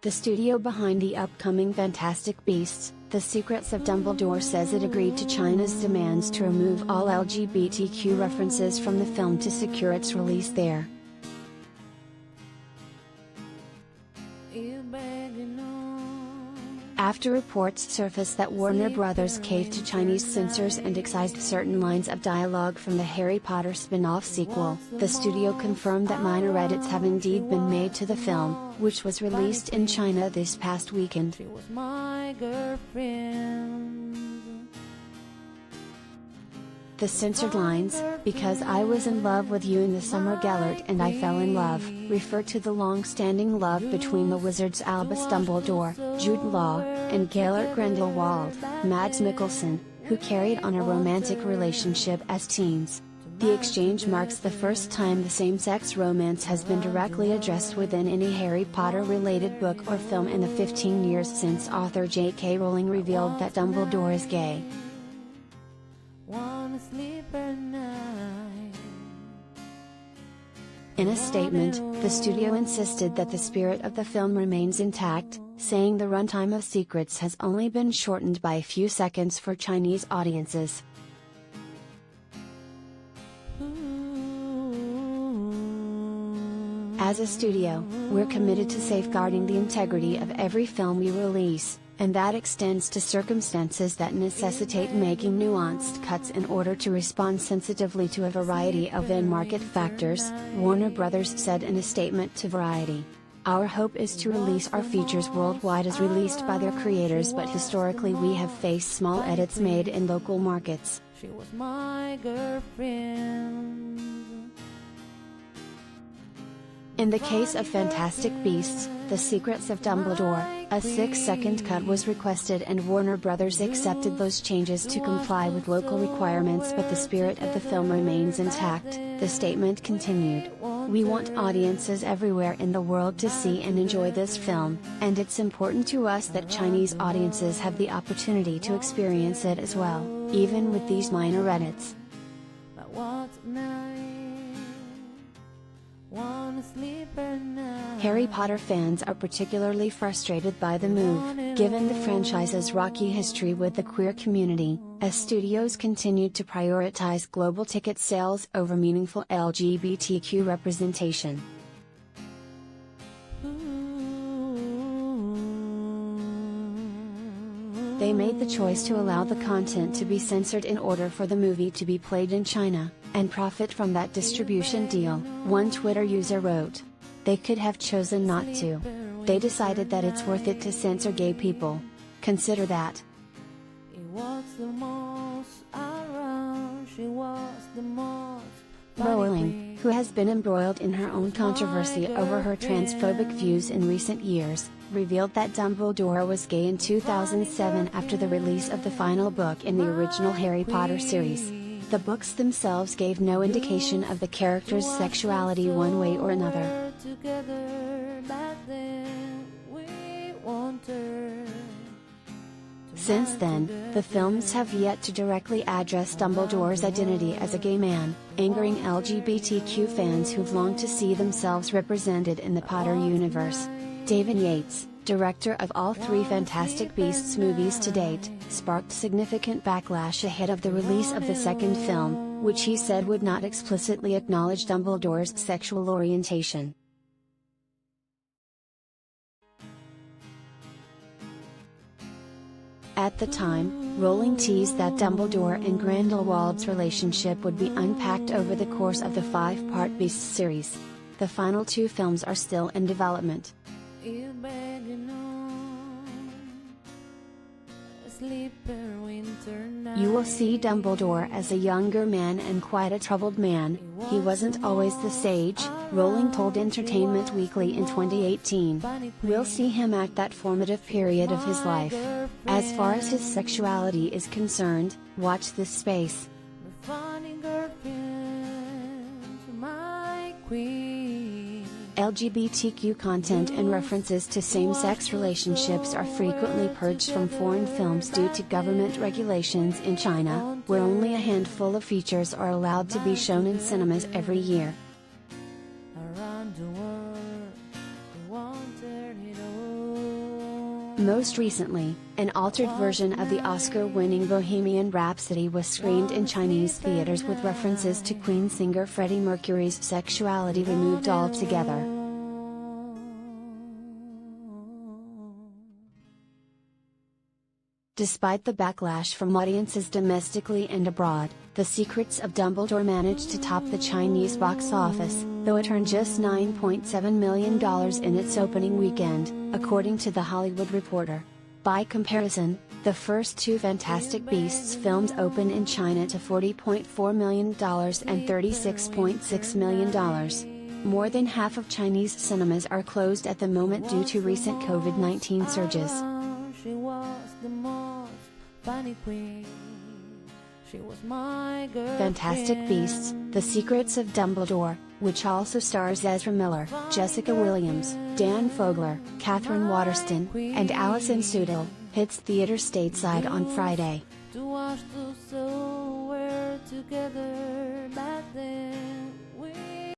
The studio behind the upcoming Fantastic Beasts, The Secrets of Dumbledore, says it agreed to China's demands to remove all LGBTQ references from the film to secure its release there. After reports surfaced that Warner Bros. Caved to Chinese censors and excised certain lines of dialogue from the Harry Potter spin-off sequel, the studio confirmed that minor edits have indeed been made to the film, which was released in China this past weekend. The censored lines, "Because I was in love with you in the summer Gellert and I fell in love," refer to the long-standing love between the wizards Albus Dumbledore, Jude Law, and Gellert Grindelwald, Mads Mikkelsen, who carried on a romantic relationship as teens. The exchange marks the first time the same-sex romance has been directly addressed within any Harry Potter-related book or film in the 15 years since author J.K. Rowling revealed that Dumbledore is gay. In a statement, the studio insisted that the spirit of the film remains intact, saying the runtime of Secrets has only been shortened by a few seconds for Chinese audiences. As a studio, we're committed to safeguarding the integrity of every film we release, and that extends to circumstances that necessitate making nuanced cuts in order to respond sensitively to a variety of in-market factors, Warner Bros. Said in a statement to Variety. "Our hope is to release our features worldwide as released by their creators, but historically we have faced small edits made in local markets. She was my girlfriend." In the case of Fantastic Beasts, The Secrets of Dumbledore, a 6-second cut was requested and Warner Bros. Accepted those changes to comply with local requirements, but the spirit of the film remains intact, the statement continued. "We want audiences everywhere in the world to see and enjoy this film, and it's important to us that Chinese audiences have the opportunity to experience it as well, even with these minor edits." Harry Potter fans are particularly frustrated by the move, given the franchise's rocky history with the queer community, as studios continued to prioritize global ticket sales over meaningful LGBTQ representation. They made the choice to allow the content to be censored in order for the movie to be played in China, and profit from that distribution deal, one Twitter user wrote. "They could have chosen not to. They decided that it's worth it to censor gay people. Consider that." Rowling, who has been embroiled in her own controversy over her transphobic views in recent years, revealed that Dumbledore was gay in 2007 after the release of the final book in the original Harry Potter series. The books themselves gave no indication of the character's sexuality one way or another. Since then, the films have yet to directly address Dumbledore's identity as a gay man, angering LGBTQ fans who've longed to see themselves represented in the Potter universe. David Yates, director of all 3 Fantastic Beasts movies to date, sparked significant backlash ahead of the release of the second film, which he said would not explicitly acknowledge Dumbledore's sexual orientation. At the time, Rowling teased that Dumbledore and Grindelwald's relationship would be unpacked over the course of the 5-part Beasts series. The final 2 films are still in development. You will see Dumbledore as a younger man and quite a troubled man. He wasn't always the sage, Rowling told Entertainment Weekly in 2018. We'll see him at that formative period of his life. As far as his sexuality is concerned, watch this space. LGBTQ content and references to same-sex relationships are frequently purged from foreign films due to government regulations in China, where only a handful of features are allowed to be shown in cinemas every year. Most recently, an altered version of the Oscar-winning Bohemian Rhapsody was screened in Chinese theaters with references to Queen singer Freddie Mercury's sexuality removed altogether. Despite the backlash from audiences domestically and abroad, The Secrets of Dumbledore managed to top the Chinese box office, though it earned just $9.7 million in its opening weekend, according to The Hollywood Reporter. By comparison, the first two Fantastic Beasts films opened in China to $40.4 million and $36.6 million. More than half of Chinese cinemas are closed at the moment due to recent COVID-19 surges. She was the most funny queen. She was my girlfriend. Fantastic Beasts: The Secrets of Dumbledore, which also stars Ezra Miller, Jessica Williams, Dan Fogler, Catherine Waterston, and Alison Sudol, hits theaters stateside on Friday. To wash the soul we're together.